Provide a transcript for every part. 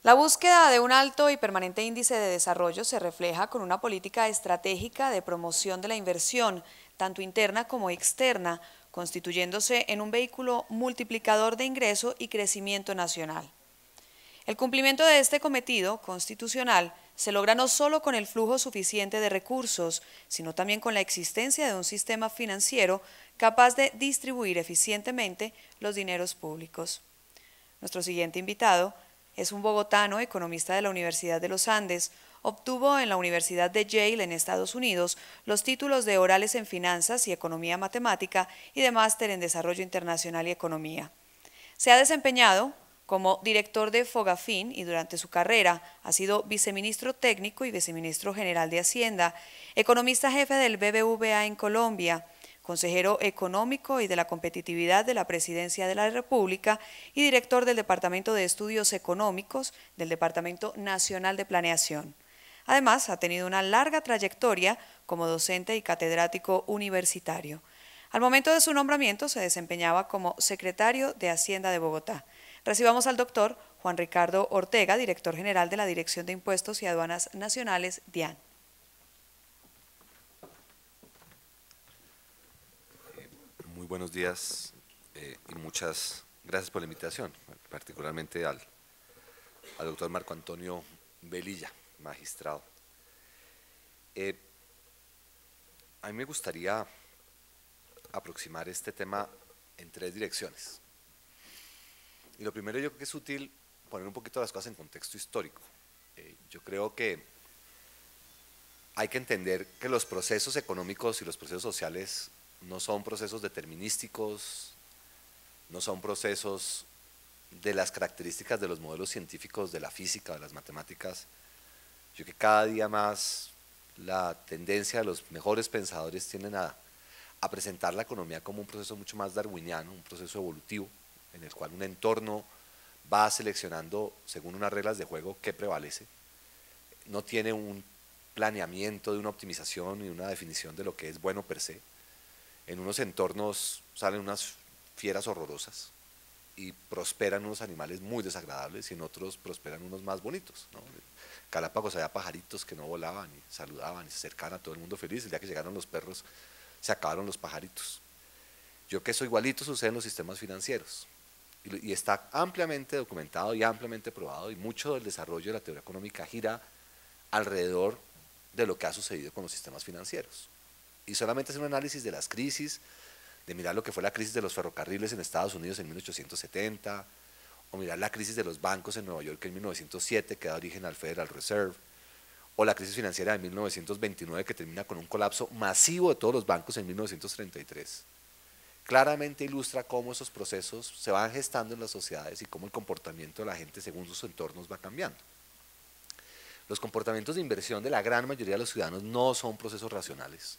La búsqueda de un alto y permanente índice de desarrollo se refleja con una política estratégica de promoción de la inversión, tanto interna como externa, constituyéndose en un vehículo multiplicador de ingreso y crecimiento nacional. El cumplimiento de este cometido constitucional se logra no solo con el flujo suficiente de recursos, sino también con la existencia de un sistema financiero capaz de distribuir eficientemente los dineros públicos. Nuestro siguiente invitado es un bogotano, economista de la Universidad de los Andes. Obtuvo en la Universidad de Yale en Estados Unidos los títulos de orales en finanzas y economía matemática y de máster en desarrollo internacional y economía. Se ha desempeñado como director de Fogafín y durante su carrera ha sido viceministro técnico y viceministro general de Hacienda, economista jefe del BBVA en Colombia, consejero económico y de la competitividad de la Presidencia de la República y director del Departamento de Estudios Económicos del Departamento Nacional de Planeación. Además, ha tenido una larga trayectoria como docente y catedrático universitario. Al momento de su nombramiento se desempeñaba como secretario de Hacienda de Bogotá. Recibamos al doctor Juan Ricardo Ortega, director general de la Dirección de Impuestos y Aduanas Nacionales, DIAN. Muy buenos días y muchas gracias por la invitación, particularmente al doctor Marco Antonio Velilla, magistrado. A mí me gustaría aproximar este tema en tres direcciones. Y lo primero, yo creo que es útil poner un poquito las cosas en contexto histórico. Yo creo que hay que entender que los procesos económicos y los procesos sociales no son procesos determinísticos, no son procesos de las características de los modelos científicos de la física, de las matemáticas. Yo creo que cada día más la tendencia de los mejores pensadores tienden a presentar la economía como un proceso mucho más darwiniano, un proceso evolutivo, en el cual un entorno va seleccionando según unas reglas de juego qué prevalece. No tiene un planeamiento de una optimización y una definición de lo que es bueno per se. En unos entornos salen unas fieras horrorosas y prosperan unos animales muy desagradables y en otros prosperan unos más bonitos, ¿no? En Galápagos había pajaritos que no volaban y saludaban y se acercaban a todo el mundo feliz. El día que llegaron los perros se acabaron los pajaritos. Yo creo que eso igualito sucede en los sistemas financieros y está ampliamente documentado y ampliamente probado, y mucho del desarrollo de la teoría económica gira alrededor de lo que ha sucedido con los sistemas financieros. Y solamente hacer un análisis de las crisis, de mirar lo que fue la crisis de los ferrocarriles en Estados Unidos en 1870, o mirar la crisis de los bancos en Nueva York en 1907, que da origen al Federal Reserve, o la crisis financiera de 1929, que termina con un colapso masivo de todos los bancos en 1933. Claramente ilustra cómo esos procesos se van gestando en las sociedades y cómo el comportamiento de la gente según sus entornos va cambiando. Los comportamientos de inversión de la gran mayoría de los ciudadanos no son procesos racionales.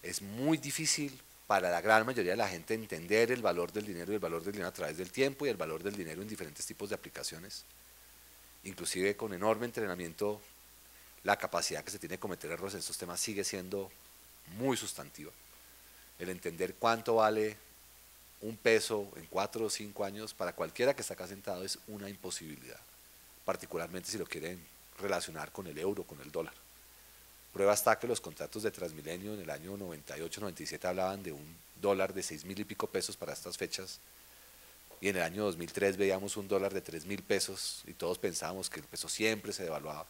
Es muy difícil para la gran mayoría de la gente entender el valor del dinero y el valor del dinero a través del tiempo y el valor del dinero en diferentes tipos de aplicaciones. Inclusive con enorme entrenamiento, la capacidad que se tiene de cometer errores en estos temas sigue siendo muy sustantiva. El entender cuánto vale un peso en 4 o 5 años para cualquiera que está acá sentado es una imposibilidad, particularmente si lo quieren relacionar con el euro, con el dólar. Prueba está que los contratos de Transmilenio en el año 98-97 hablaban de un dólar de 6.000 y pico pesos para estas fechas, y en el año 2003 veíamos un dólar de 3.000 pesos y todos pensábamos que el peso siempre se devaluaba,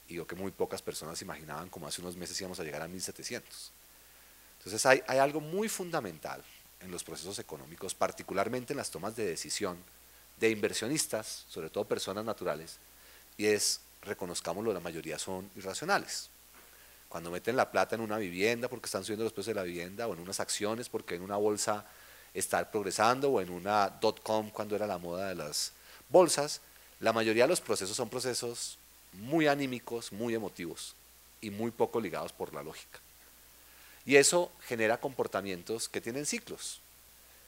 y yo que muy pocas personas imaginaban como hace unos meses íbamos a llegar a 1.700. Entonces hay algo muy fundamental en los procesos económicos, particularmente en las tomas de decisión de inversionistas, sobre todo personas naturales, y es, reconozcámoslo, la mayoría son irracionales. Cuando meten la plata en una vivienda porque están subiendo los precios de la vivienda, o en unas acciones porque en una bolsa está progresando, o en una .com cuando era la moda de las bolsas, la mayoría de los procesos son procesos muy anímicos, muy emotivos y muy poco ligados por la lógica. Y eso genera comportamientos que tienen ciclos.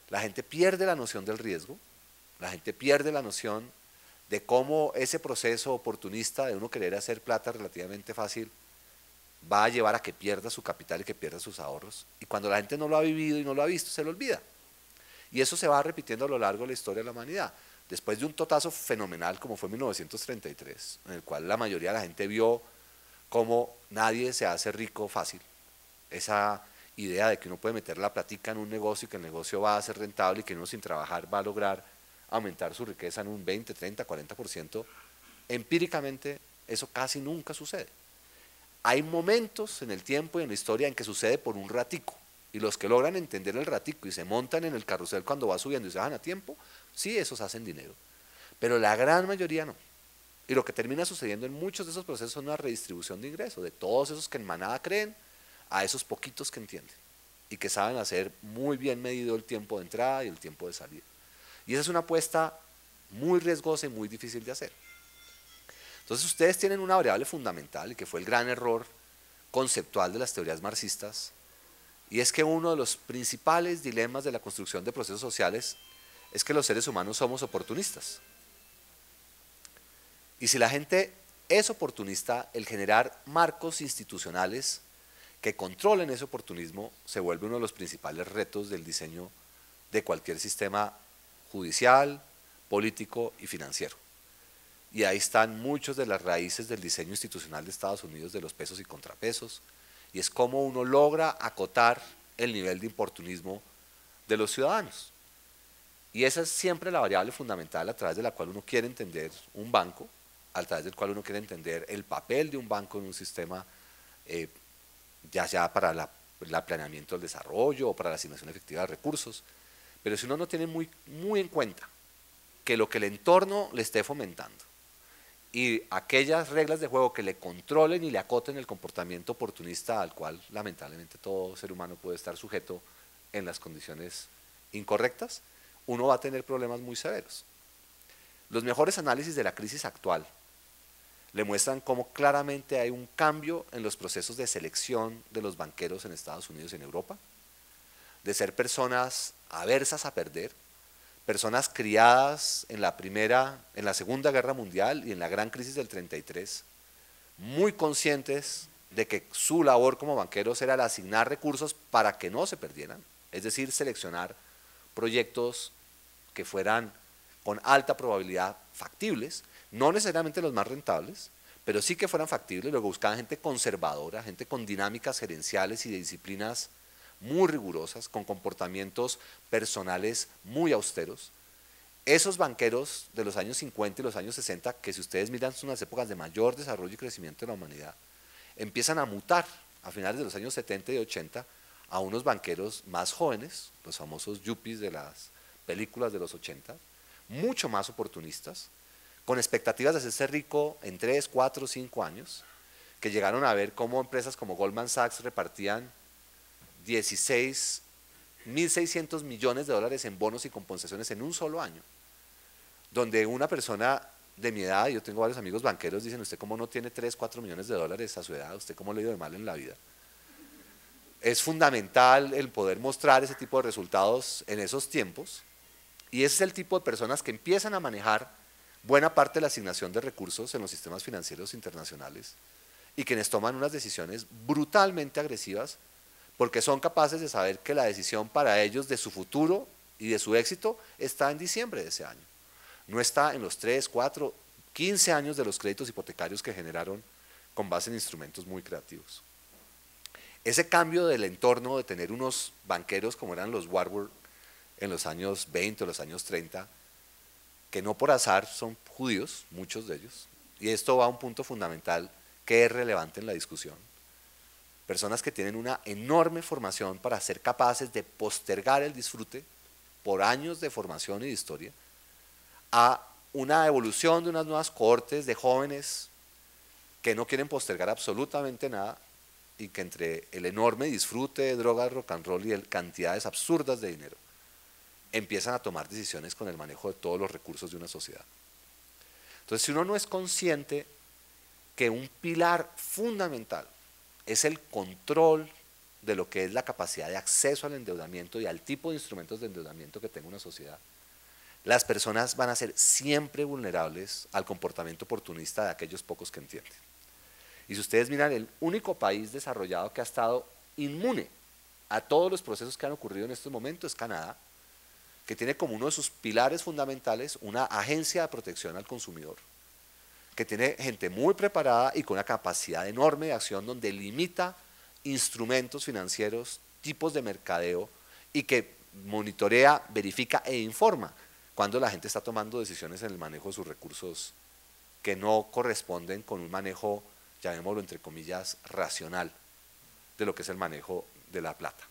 La gente pierde la noción del riesgo, la gente pierde la noción de cómo ese proceso oportunista de uno querer hacer plata relativamente fácil va a llevar a que pierda su capital y que pierda sus ahorros. Y cuando la gente no lo ha vivido y no lo ha visto, se lo olvida. Y eso se va repitiendo a lo largo de la historia de la humanidad. después de un totazo fenomenal como fue 1933, en el cual la mayoría de la gente vio cómo nadie se hace rico fácil, esa idea de que uno puede meter la platica en un negocio y que el negocio va a ser rentable y que uno sin trabajar va a lograr aumentar su riqueza en un 20, 30, 40%, empíricamente eso casi nunca sucede. Hay momentos en el tiempo y en la historia en que sucede por un ratico, y los que logran entender el ratico y se montan en el carrusel cuando va subiendo y se bajan a tiempo, sí, esos hacen dinero, pero la gran mayoría no. Y lo que termina sucediendo en muchos de esos procesos es una redistribución de ingresos, de todos esos que en manada creen, a esos poquitos que entienden y que saben hacer muy bien medido el tiempo de entrada y el tiempo de salida. Y esa es una apuesta muy riesgosa y muy difícil de hacer. Entonces ustedes tienen una variable fundamental y que fue el gran error conceptual de las teorías marxistas, y es que uno de los principales dilemas de la construcción de procesos sociales es que los seres humanos somos oportunistas. Y si la gente es oportunista, el generar marcos institucionales que controlen ese oportunismo se vuelve uno de los principales retos del diseño de cualquier sistema judicial, político y financiero. Y ahí están muchas de las raíces del diseño institucional de Estados Unidos, de los pesos y contrapesos, y es cómo uno logra acotar el nivel de importunismo de los ciudadanos. Y esa es siempre la variable fundamental a través de la cual uno quiere entender un banco, a través del cual uno quiere entender el papel de un banco en un sistema, ya sea para el planeamiento del desarrollo o para la asignación efectiva de recursos. Pero si uno no tiene muy en cuenta que lo que el entorno le esté fomentando y aquellas reglas de juego que le controlen y le acoten el comportamiento oportunista al cual lamentablemente todo ser humano puede estar sujeto en las condiciones incorrectas, uno va a tener problemas muy severos. Los mejores análisis de la crisis actual le muestran cómo claramente hay un cambio en los procesos de selección de los banqueros en Estados Unidos y en Europa, de ser personas aversas a perder, personas criadas en la Segunda Guerra Mundial y en la gran crisis del 33, muy conscientes de que su labor como banqueros era el asignar recursos para que no se perdieran, es decir, seleccionar proyectos que fueran con alta probabilidad factibles, no necesariamente los más rentables, pero sí que fueran factibles. Luego buscaban gente conservadora, gente con dinámicas gerenciales y de disciplinas muy rigurosas, con comportamientos personales muy austeros. Esos banqueros de los años 50 y los años 60, que si ustedes miran son las épocas de mayor desarrollo y crecimiento de la humanidad, empiezan a mutar a finales de los años 70 y 80 a unos banqueros más jóvenes, los famosos yuppies de las películas de los 80, mucho más oportunistas, con expectativas de hacerse rico en 3, 4, 5 años, que llegaron a ver cómo empresas como Goldman Sachs repartían 16.600 millones de dólares en bonos y compensaciones en un solo año, donde una persona de mi edad, yo tengo varios amigos banqueros, dicen: ¿usted cómo no tiene 3, 4 millones de dólares a su edad? ¿Usted cómo le ha ido de mal en la vida? Es fundamental el poder mostrar ese tipo de resultados en esos tiempos, y ese es el tipo de personas que empiezan a manejar buena parte de la asignación de recursos en los sistemas financieros internacionales y quienes toman unas decisiones brutalmente agresivas porque son capaces de saber que la decisión para ellos de su futuro y de su éxito está en diciembre de ese año. No está en los 3, 4, 15 años de los créditos hipotecarios que generaron con base en instrumentos muy creativos. Ese cambio del entorno de tener unos banqueros como eran los Warburg en los años 20 o los años 30, que no por azar son judíos, muchos de ellos, y esto va a un punto fundamental que es relevante en la discusión. Personas que tienen una enorme formación para ser capaces de postergar el disfrute por años de formación y de historia, a una evolución de unas nuevas cohortes de jóvenes que no quieren postergar absolutamente nada y que entre el enorme disfrute de drogas, rock and roll y cantidades absurdas de dinero, empiezan a tomar decisiones con el manejo de todos los recursos de una sociedad. Entonces, si uno no es consciente que un pilar fundamental es el control de lo que es la capacidad de acceso al endeudamiento y al tipo de instrumentos de endeudamiento que tenga una sociedad, las personas van a ser siempre vulnerables al comportamiento oportunista de aquellos pocos que entienden. Y si ustedes miran, el único país desarrollado que ha estado inmune a todos los procesos que han ocurrido en estos momentos es Canadá, que tiene como uno de sus pilares fundamentales una agencia de protección al consumidor, que tiene gente muy preparada y con una capacidad enorme de acción donde limita instrumentos financieros, tipos de mercadeo y que monitorea, verifica e informa cuando la gente está tomando decisiones en el manejo de sus recursos que no corresponden con un manejo, llamémoslo entre comillas, racional de lo que es el manejo de la plata.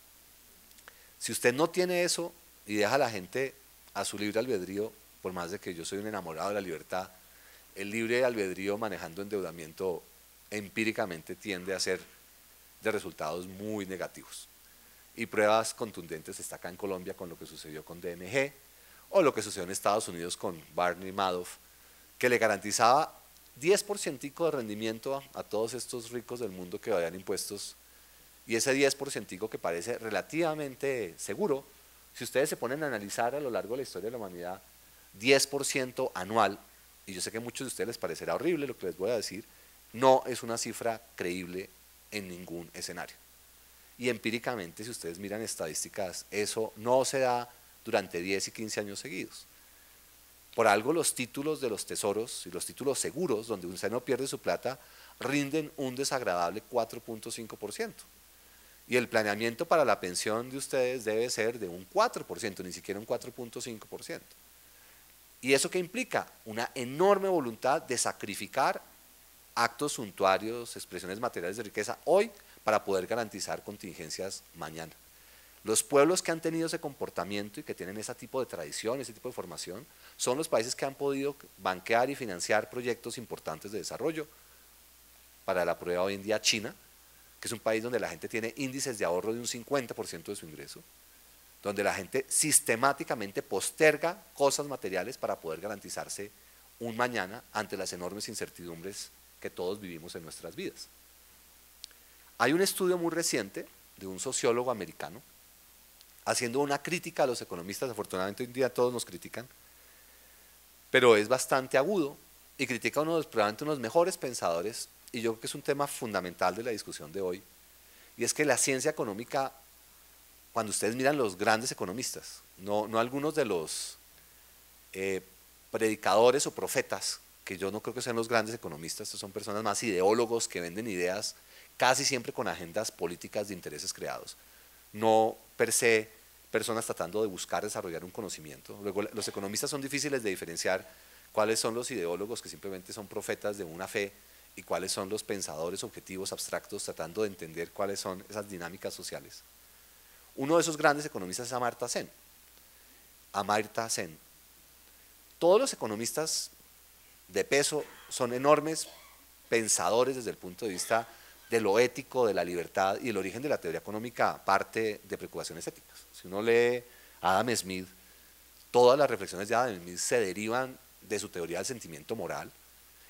Si usted no tiene eso y deja a la gente a su libre albedrío, por más de que yo soy un enamorado de la libertad, el libre albedrío manejando endeudamiento empíricamente tiende a ser de resultados muy negativos. Y pruebas contundentes está acá en Colombia con lo que sucedió con DMG o lo que sucedió en Estados Unidos con Barney Madoff, que le garantizaba 10% de rendimiento a todos estos ricos del mundo que evadían impuestos, y ese 10% que parece relativamente seguro, si ustedes se ponen a analizar a lo largo de la historia de la humanidad, 10% anual, y yo sé que a muchos de ustedes les parecerá horrible lo que les voy a decir, no es una cifra creíble en ningún escenario. Y empíricamente, si ustedes miran estadísticas, eso no se da durante 10 y 15 años seguidos. Por algo los títulos de los tesoros y los títulos seguros, donde usted no pierde su plata, rinden un desagradable 4.5%. Y el planeamiento para la pensión de ustedes debe ser de un 4%, ni siquiera un 4.5%. ¿Y eso qué implica? Una enorme voluntad de sacrificar actos suntuarios, expresiones materiales de riqueza hoy para poder garantizar contingencias mañana. Los pueblos que han tenido ese comportamiento y que tienen ese tipo de tradición, ese tipo de formación, son los países que han podido banquear y financiar proyectos importantes de desarrollo. Para la prueba hoy en día China, que es un país donde la gente tiene índices de ahorro de un 50% de su ingreso, donde la gente sistemáticamente posterga cosas materiales para poder garantizarse un mañana ante las enormes incertidumbres que todos vivimos en nuestras vidas. Hay un estudio muy reciente de un sociólogo americano haciendo una crítica a los economistas. Afortunadamente hoy en día todos nos critican, pero es bastante agudo y critica a probablemente uno de los mejores pensadores, y yo creo que es un tema fundamental de la discusión de hoy, y es que la ciencia económica, cuando ustedes miran los grandes economistas, no algunos de los predicadores o profetas, que yo no creo que sean los grandes economistas, estos son personas más ideólogos que venden ideas casi siempre con agendas políticas de intereses creados, no per se personas tratando de buscar desarrollar un conocimiento. Luego los economistas son difíciles de diferenciar cuáles son los ideólogos que simplemente son profetas de una fe y cuáles son los pensadores objetivos abstractos tratando de entender cuáles son esas dinámicas sociales. Uno de esos grandes economistas es Amartya Sen. Amartya Sen. Todos los economistas de peso son enormes pensadores desde el punto de vista de lo ético, de la libertad, y el origen de la teoría económica parte de preocupaciones éticas. Si uno lee a Adam Smith, todas las reflexiones de Adam Smith se derivan de su teoría del sentimiento moral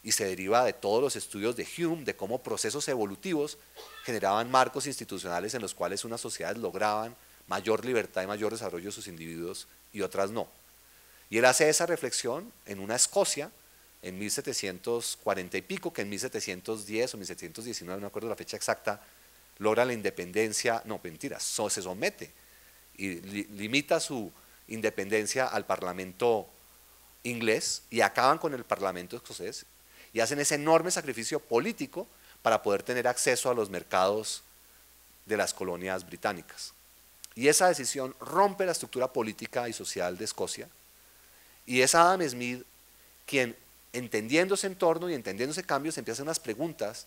y se deriva de todos los estudios de Hume de cómo procesos evolutivos generaban marcos institucionales en los cuales unas sociedades lograban mayor libertad y mayor desarrollo de sus individuos y otras no. Y él hace esa reflexión en una Escocia en 1740 y pico, que en 1710 o 1719, no me acuerdo la fecha exacta, logra la independencia, no, mentira, se somete y limita su independencia al parlamento inglés y acaban con el parlamento escocés y hacen ese enorme sacrificio político para poder tener acceso a los mercados de las colonias británicas. Y esa decisión rompe la estructura política y social de Escocia, y es Adam Smith quien, entendiendo ese entorno y entendiendo ese cambio, se empieza a hacer unas preguntas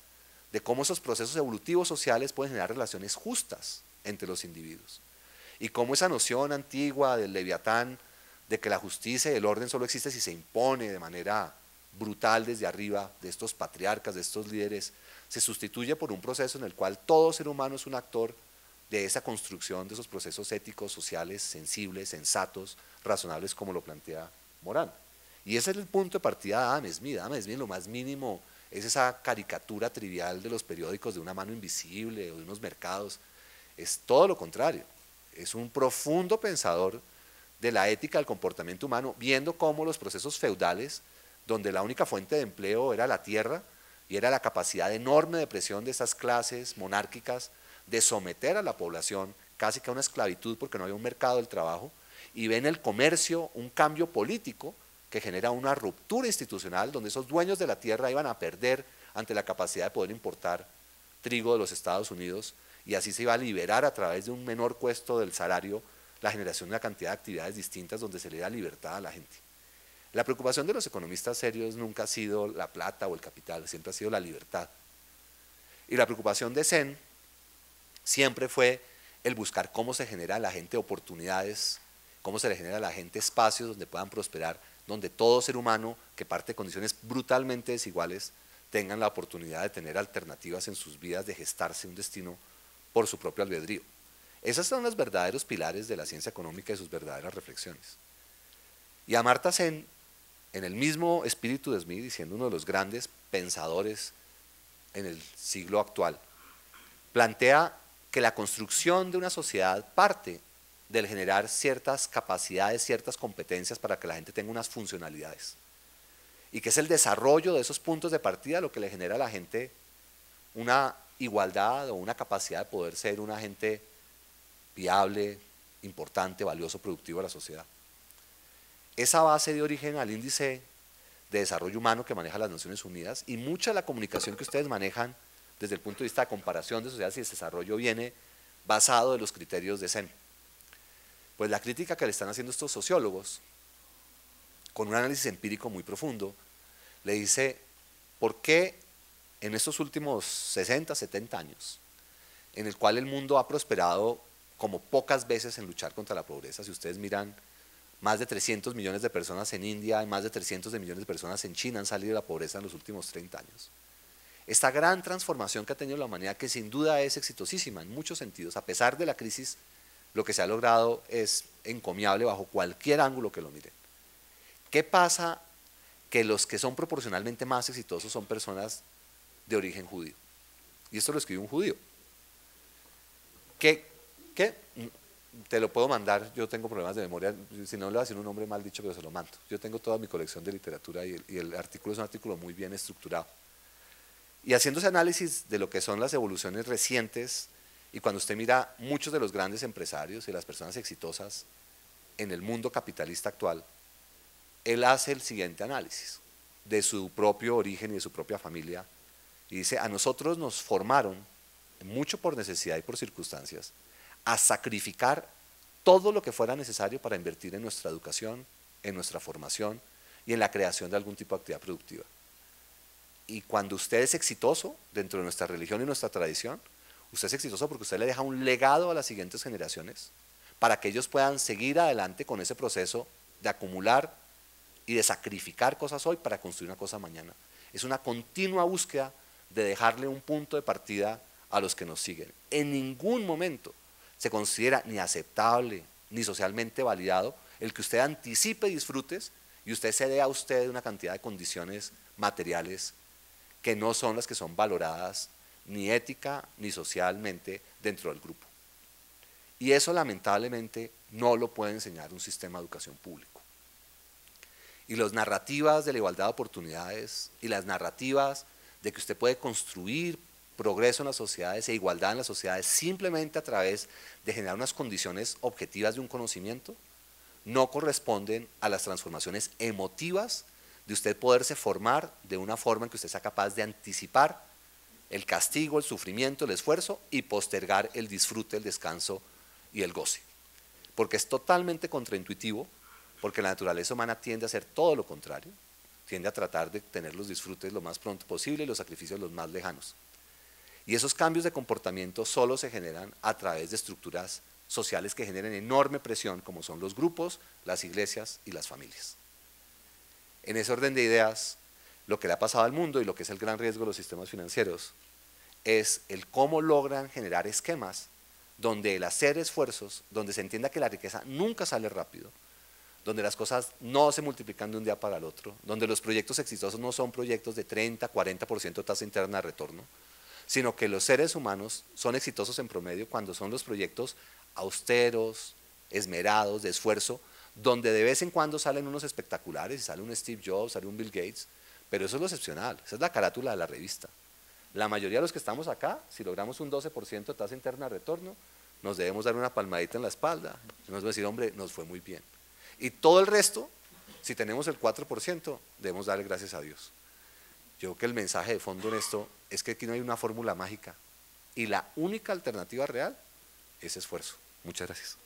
de cómo esos procesos evolutivos sociales pueden generar relaciones justas entre los individuos, y cómo esa noción antigua del leviatán, de que la justicia y el orden solo existe si se impone de manera brutal desde arriba de estos patriarcas, de estos líderes, se sustituye por un proceso en el cual todo ser humano es un actor de esa construcción de esos procesos éticos, sociales, sensibles, sensatos, razonables, como lo plantea Morán. Y ese es el punto de partida de Adam Smith. Adam Smith, lo más mínimo, es esa caricatura trivial de los periódicos de una mano invisible o de unos mercados. Es todo lo contrario. Es un profundo pensador de la ética del comportamiento humano, viendo cómo los procesos feudales, donde la única fuente de empleo era la tierra y era la capacidad enorme de presión de esas clases monárquicas de someter a la población casi que a una esclavitud porque no había un mercado del trabajo, y ven el comercio un cambio político que genera una ruptura institucional donde esos dueños de la tierra iban a perder ante la capacidad de poder importar trigo de los Estados Unidos y así se iba a liberar a través de un menor costo del salario la generación de una cantidad de actividades distintas donde se le da libertad a la gente. La preocupación de los economistas serios nunca ha sido la plata o el capital, siempre ha sido la libertad. Y la preocupación de Sen siempre fue el buscar cómo se genera a la gente oportunidades, cómo se le genera a la gente espacios donde puedan prosperar, donde todo ser humano que parte de condiciones brutalmente desiguales tengan la oportunidad de tener alternativas en sus vidas, de gestarse un destino por su propio albedrío. Esos son los verdaderos pilares de la ciencia económica y sus verdaderas reflexiones. Y Amartya Sen, en el mismo espíritu de Smith, siendo uno de los grandes pensadores en el siglo actual, plantea que la construcción de una sociedad parte del generar ciertas capacidades, ciertas competencias para que la gente tenga unas funcionalidades. Y que es el desarrollo de esos puntos de partida lo que le genera a la gente una igualdad o una capacidad de poder ser un agente viable, importante, valioso, productivo a la sociedad. Esa base dio origen al índice de desarrollo humano que maneja las Naciones Unidas y mucha de la comunicación que ustedes manejan desde el punto de vista de comparación de sociedades y de desarrollo viene basado en los criterios de Sen. Pues la crítica que le están haciendo estos sociólogos, con un análisis empírico muy profundo, le dice, ¿por qué en estos últimos 60, 70 años, en el cual el mundo ha prosperado como pocas veces en luchar contra la pobreza? Si ustedes miran, más de 300 millones de personas en India y más de 300 millones de personas en China han salido de la pobreza en los últimos 30 años. Esta gran transformación que ha tenido la humanidad, que sin duda es exitosísima en muchos sentidos, a pesar de la crisis, lo que se ha logrado es encomiable bajo cualquier ángulo que lo miren. ¿Qué pasa? Que los que son proporcionalmente más exitosos son personas de origen judío. Y esto lo escribió un judío. ¿Qué? Te lo puedo mandar, yo tengo problemas de memoria, si no le voy a decir un nombre mal dicho, pero se lo mando. Yo tengo toda mi colección de literatura y el artículo es un artículo muy bien estructurado. Y haciendo ese análisis de lo que son las evoluciones recientes, y cuando usted mira muchos de los grandes empresarios y las personas exitosas en el mundo capitalista actual, él hace el siguiente análisis de su propio origen y de su propia familia, y dice, a nosotros nos formaron, mucho por necesidad y por circunstancias, a sacrificar todo lo que fuera necesario para invertir en nuestra educación, en nuestra formación y en la creación de algún tipo de actividad productiva. Y cuando usted es exitoso dentro de nuestra religión y nuestra tradición, usted es exitoso porque usted le deja un legado a las siguientes generaciones para que ellos puedan seguir adelante con ese proceso de acumular y de sacrificar cosas hoy para construir una cosa mañana. Es una continua búsqueda de dejarle un punto de partida a los que nos siguen. En ningún momento se considera ni aceptable ni socialmente validado el que usted anticipe disfrutes y usted se dé a usted una cantidad de condiciones materiales que no son las que son valoradas ni ética ni socialmente dentro del grupo. Y eso lamentablemente no lo puede enseñar un sistema de educación público. Y las narrativas de la igualdad de oportunidades y las narrativas de que usted puede construir progreso en las sociedades e igualdad en las sociedades simplemente a través de generar unas condiciones objetivas de un conocimiento, no corresponden a las transformaciones emotivas de usted poderse formar de una forma en que usted sea capaz de anticipar el castigo, el sufrimiento, el esfuerzo y postergar el disfrute, el descanso y el goce. Porque es totalmente contraintuitivo, porque la naturaleza humana tiende a hacer todo lo contrario, tiende a tratar de tener los disfrutes lo más pronto posible y los sacrificios los más lejanos. Y esos cambios de comportamiento solo se generan a través de estructuras sociales que generen enorme presión, como son los grupos, las iglesias y las familias. En ese orden de ideas, lo que le ha pasado al mundo y lo que es el gran riesgo de los sistemas financieros es el cómo logran generar esquemas donde el hacer esfuerzos, donde se entienda que la riqueza nunca sale rápido, donde las cosas no se multiplican de un día para el otro, donde los proyectos exitosos no son proyectos de 30, 40% tasa interna de retorno, sino que los seres humanos son exitosos en promedio cuando son los proyectos austeros, esmerados, de esfuerzo, donde de vez en cuando salen unos espectaculares, y sale un Steve Jobs, sale un Bill Gates, pero eso es lo excepcional, esa es la carátula de la revista. La mayoría de los que estamos acá, si logramos un 12% de tasa interna de retorno, nos debemos dar una palmadita en la espalda, nos debemos decir, hombre, nos fue muy bien. Y todo el resto, si tenemos el 4%, debemos darle gracias a Dios. Yo creo que el mensaje de fondo en esto es que aquí no hay una fórmula mágica y la única alternativa real es esfuerzo. Muchas gracias.